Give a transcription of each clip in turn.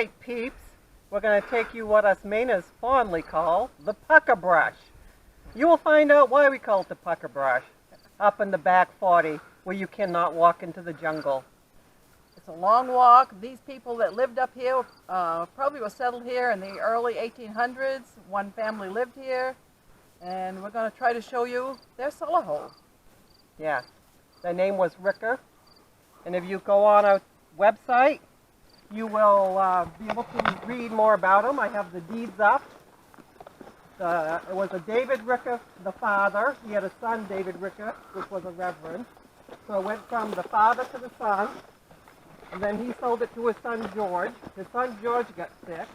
right, peeps, we're going to take you what us Mainers fondly call the pucker brush. You will find out why we call it the pucker brush up in the back 40 where you cannot walk into the jungle. It's a long walk. These people that lived up here probably were settled here in the early 1800s. One family lived here, and we're going to try to show you their cellar hole. Yeah, their name was Ricker, and if you go on our website, you will be able to read more about them. I have the deeds up. It was a David Ricker, the father. He had a son, David Ricker, which was a reverend. So it went from the father to the son, and then he sold it to his son George. His son George got sick.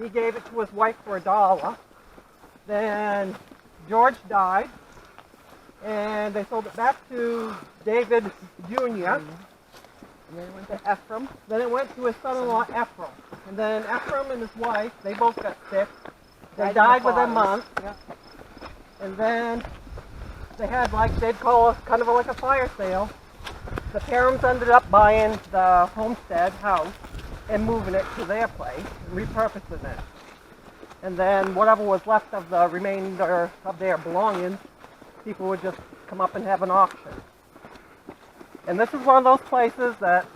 He gave it to his wife for $1. Then George died, and they sold it back to David Jr., and then it went to Ephraim. Then it went to his son-in-law Ephraim. And then Ephraim and his wife, they both got sick. They died within a month. Yeah. And then they had, like, they'd call it kind of like a fire sale. The parents ended up buying the Homestead house and moving it to their place, repurposing it. And then whatever was left of the remainder of their belongings, people would just come up and have an auction. And this is one of those places that,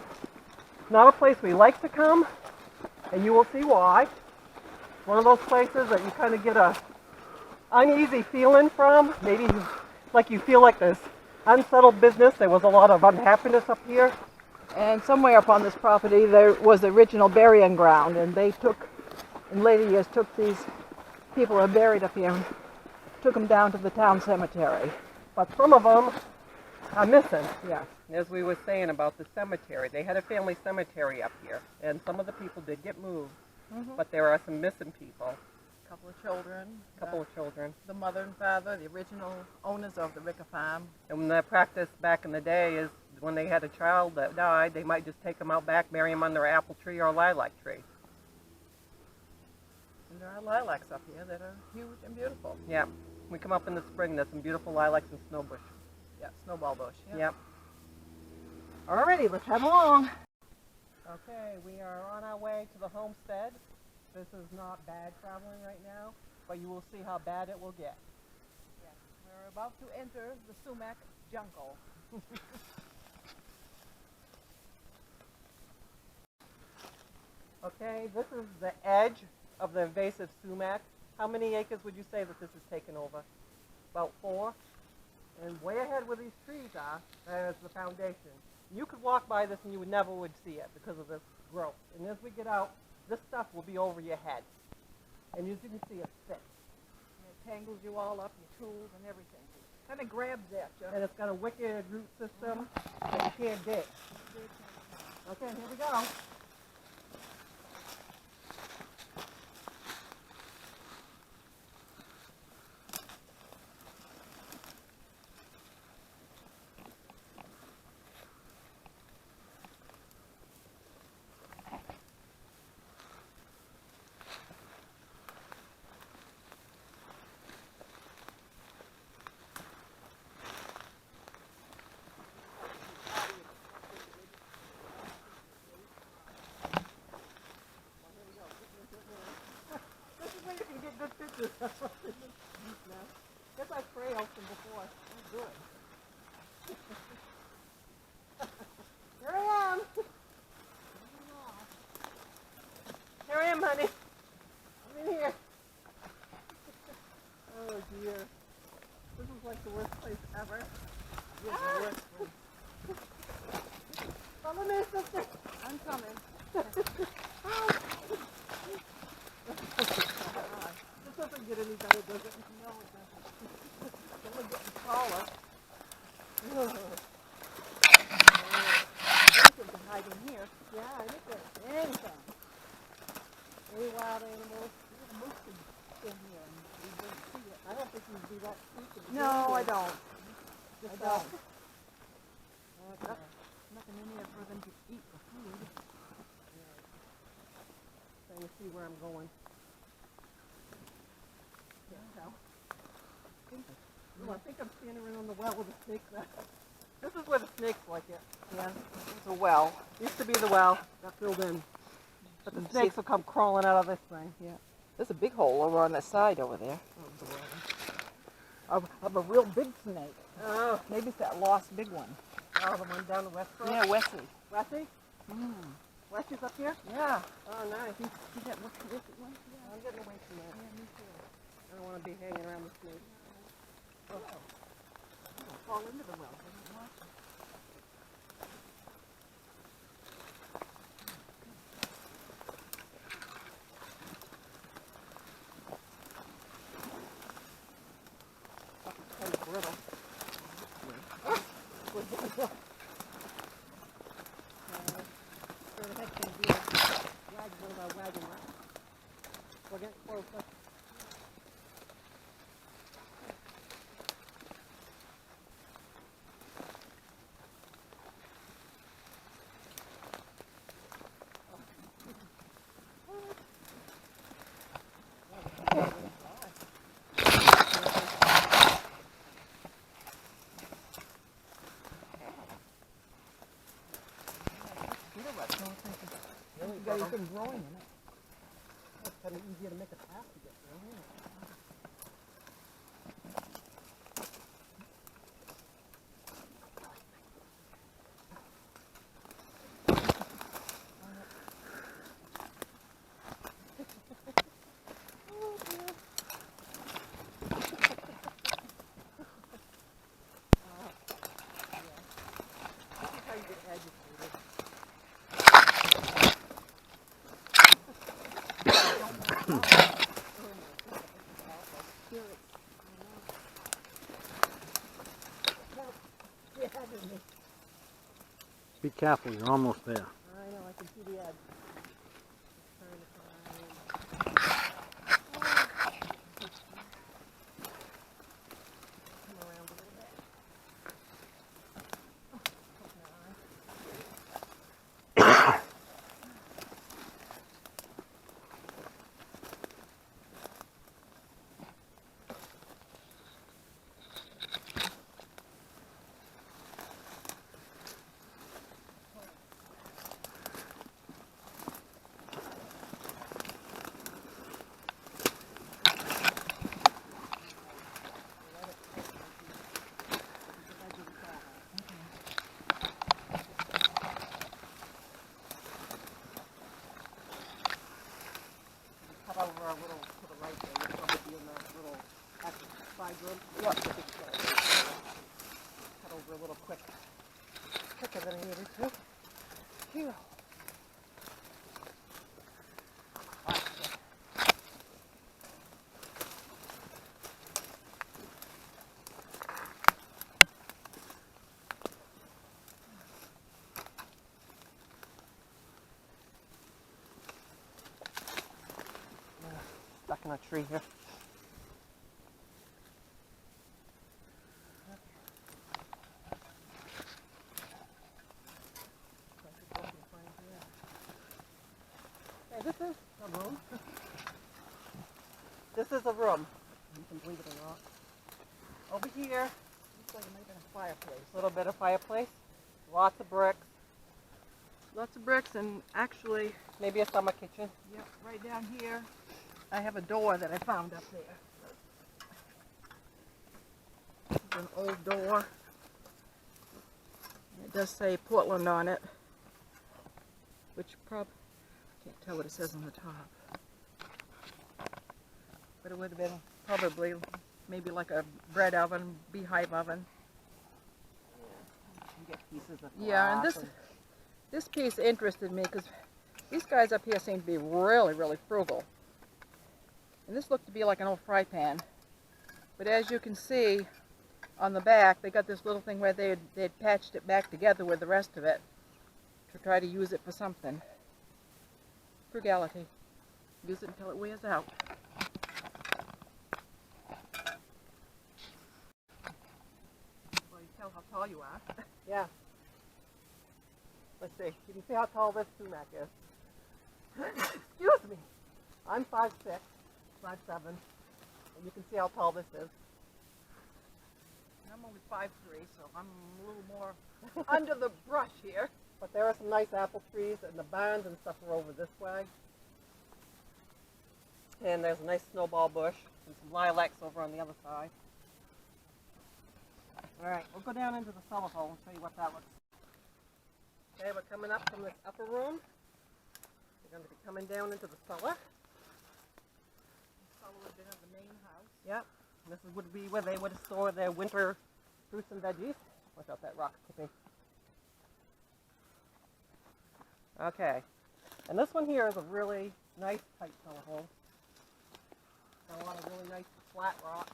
not a place we like to come, and you will see why. One of those places that you kind of get a uneasy feeling from. Maybe like you feel like there's unsettled business. There was a lot of unhappiness up here. And somewhere up on this property there was the original burying ground, and they took, in later years, took these people who are buried up here and took them down to the town cemetery. But some of them are missing. Yeah. As we were saying about the cemetery, they had a family cemetery up here, and some of the people did get moved, but there are some missing people. A couple of children. The mother and father, the original owners of the Ricker farm. And the practice back in the day is when they had a child that died, they might just take them out back, bury them under an apple tree or a lilac tree. And there are lilacs up here that are huge and beautiful. Yeah. We come up in the spring, there's some beautiful lilacs and snowbush. Yeah, snowball bush. Yeah. Yep. Alrighty, let's head along. Okay, we are on our way to the Homestead. This is not bad traveling right now, but you will see how bad it will get. Yes, we're about to enter the sumac jungle. Okay, this is the edge of the invasive sumac. How many acres would you say that this has taken over? About 4. And way ahead where these trees are, there's the foundation. You could walk by this and you never would see it because of this growth. And as we get out, this stuff will be over your head. And as you can see, it's thick. And it tangles you all up, your tools and everything. Kind of grabs at you. And it's got a wicked root system that you can't dig. Okay, here we go. Good pictures. Guess I trailed from before. Oh, good. Here I am. Here I am, honey. I'm in here. Oh, dear. This is like the worst place ever. This is the worst place. Follow me, sister. I'm coming. This doesn't get any better, does it? No, it doesn't. It's only getting taller. Anything can hide in here. Yeah, anything. Anything. Any wild animals. Moose in here and we didn't see it. I don't think you'd be that stupid. No, I don't. Just I don't. Okay. Nothing in here for them to eat for food. Trying to see where I'm going. I think I'm standing right on the well with the snakes at. This is where the snakes like it. Yeah, it's a well. Used to be the well. Got filled in. But the snakes will come crawling out of this thing. Yeah. There's a big hole over on that side over there. Of a real big snake. Oh. Maybe it's that lost big one. Oh, the one down the west road? Yeah, Wesley. Wesley? Mm. Wesley's up here? Yeah. Oh, nice. See that Wesley one? Yeah. I'm getting away from that. Yeah, me too. I don't want to be hanging around the snake. Oh. I'll fall into the well. I don't want to. Kind of brittle. So the next thing we do is drag one of our wagon ruts. We're getting closer. You got anything growing in it. It's kind of easier to make a path to get through. Be careful, you're almost there. I know, I can see the edge. Just trying to come around a little bit. Cut over a little to the right there. You'll probably be in that little side room. Yep. Cut over a little quicker than I needed to. Phew. Stuck in a tree here. Hey, this is a room. This is a room. You can believe it or not. Over here, looks like it might have been a fireplace. A little bit of fireplace. Lots of bricks. Lots of bricks and actually, Maybe a summer kitchen. yep, right down here, I have a door that I found up there. This is an old door. It does say Portland on it, which probably, can't tell what it says on the top. But it would have been probably maybe like a bread oven, beehive oven. You get pieces of Yeah, and glass this piece interested me because these guys up here seem to be really, really frugal. And this looked to be like an old fry pan. But as you can see on the back, they got this little thing where they'd patched it back together with the rest of it to try to use it for something. Frugality. Use it until it wears out. Well, you tell how tall you are. Yeah. Let's see. You can see how tall this sumac is. Excuse me. I'm 5'6", 5'7", and you can see how tall this is. I'm only 5'3", so I'm a little more under the brush here. But there are some nice apple trees, and the barns and stuff are over this way. And there's a nice snowball bush and some lilacs over on the other side. All right, we'll go down into the cellar hole and show you what that looks like. Okay, we're coming up from this upper room. We're going to be coming down into the cellar. The cellar would have been in the main house. Yep, and this would be where they would store their winter fruits and veggies. Watch out, that rock tipping. Okay, and this one here is a really nice tight cellar hole. Got a lot of really nice flat rock.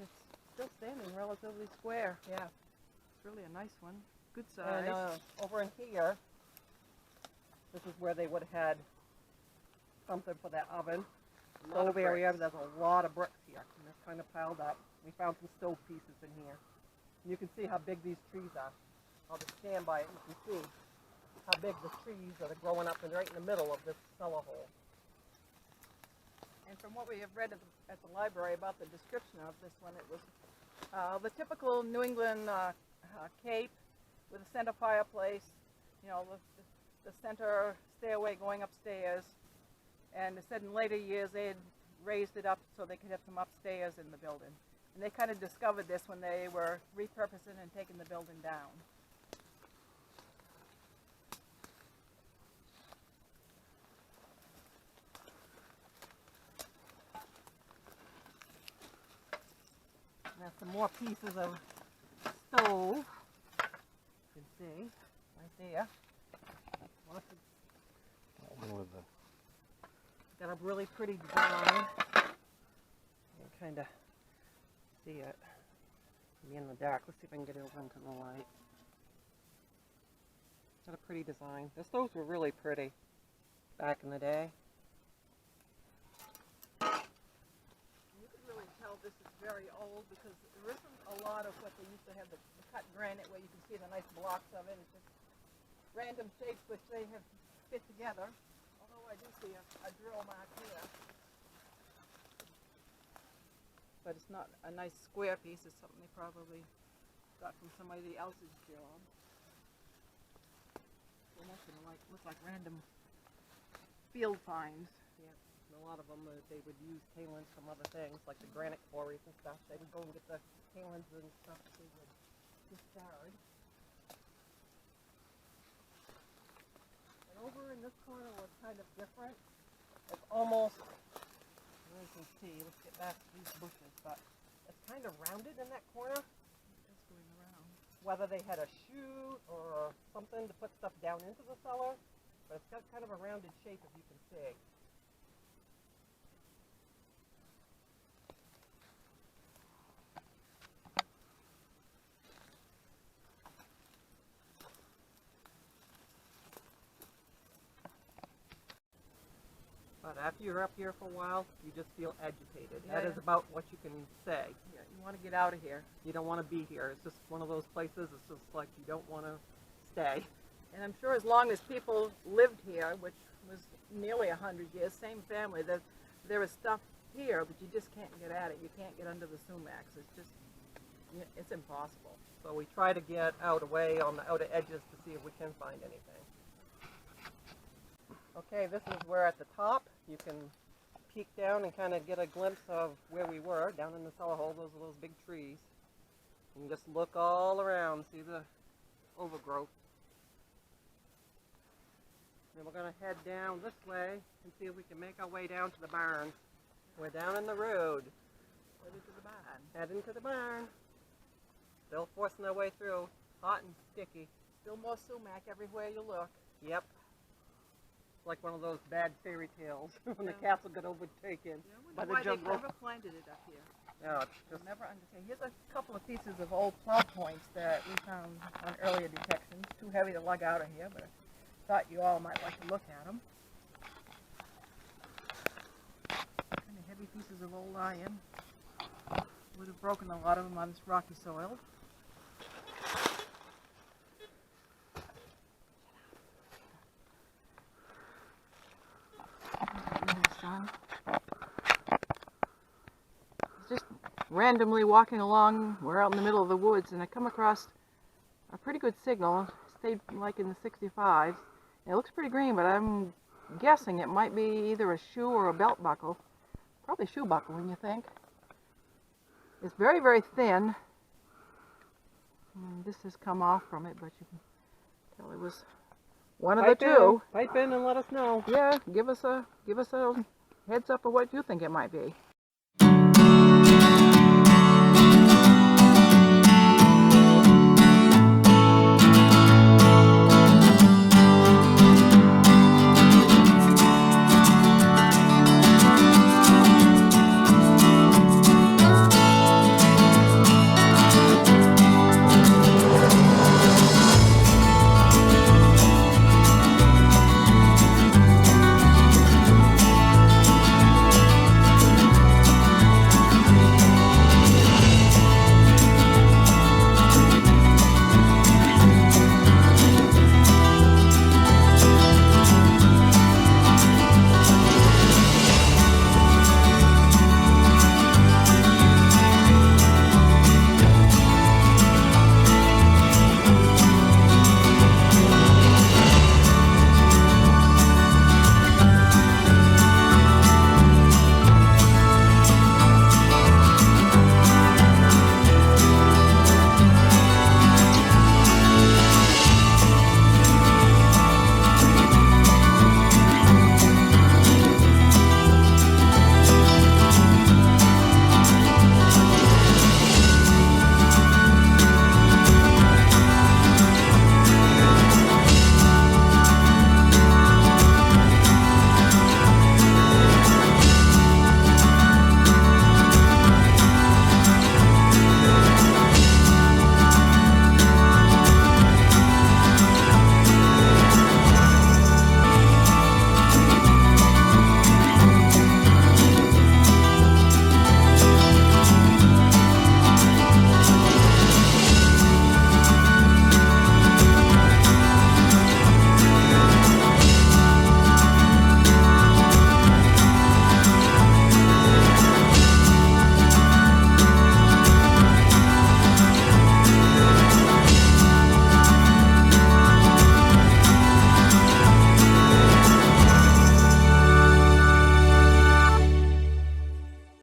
It's still standing relatively square. Yeah. It's really a nice one. Good size. And over in here, this is where they would have had something for that oven. Stove area, there's a lot of bricks here, and they're kind of piled up. We found some stove pieces in here. And you can see how big these trees are. I'll just stand by it and you can see how big the trees that are growing up and right in the middle of this cellar hole. And from what we have read at the library about the description of this one, it was the typical New England cape with a center fireplace, you know, the center stairway going upstairs. And it said in later years they had raised it up so they could have some upstairs in the building. And they kind of discovered this when they were repurposing and taking the building down. There's some more pieces of stove. You can see right there. Lots of, That one with the got a really pretty design. You can kind of see it. Be in the dark. Let's see if I can get it over into the light. Got a pretty design. The stoves were really pretty back in the day. You can really tell this is very old because there isn't a lot of what they used to have, the cut granite where you can see the nice blocks of it. It's just random shapes which they have fit together. Although I do see a drill mark here. But it's not a nice square piece. It's something they probably got from somebody else's job. So that's gonna look like random field finds. Yeah, and a lot of them they would use tailings from other things, like the granite quarries and stuff. They would go and get the tailings and stuff that they would discard. And over in this corner was kind of different. It's almost, as you can see, let's get back to these bushes, but it's kind of rounded in that corner. It's going around. Whether they had a chute or something to put stuff down into the cellar, but it's got kind of a rounded shape, as you can see. But after you're up here for a while, you just feel agitated. Yeah, That is about what you can say. Yeah, you want to get out of here. You don't want to be here. It's just one of those places, it's just like you don't want to stay. And I'm sure as long as people lived here, which was nearly 100 years, same family, there is stuff here, but you just can't get at it. You can't get under the sumacs. It's just, it's impossible. So we try to get out away on the outer edges to see if we can find anything. Okay, this is where at the top you can peek down and kind of get a glimpse of where we were, down in the cellar hole. Those are those big trees. You can just look all around, see the overgrowth. Then we're going to head down this way and see if we can make our way down to the barn. We're down in the road. Headed to the barn. Heading to the barn. Still forcing their way through. Hot and sticky. Still more sumac everywhere you look. Yep. It's like one of those bad fairy tales when the Yeah. castle got overtaken I by wonder the why they've jungle. never planted it up here. No, it's I'll just, never understand. Here's a couple of pieces of old plow points that we found on earlier detections. Too heavy to lug out of here, but I thought you all might like to look at them. Kind of heavy pieces of old iron. Would have broken a lot of them on this rocky soil. Just randomly walking along, we're out in the middle of the woods, and I come across a pretty good signal. Stayed like in the 65s. It looks pretty green, but I'm guessing it might be either a shoe or a belt buckle. Probably shoe buckle, wouldn't you think? It's very, very thin. This has come off from it, but you can tell it was one of the two. Pipe in and let us know. Yeah, give us a heads up of what you think it might be.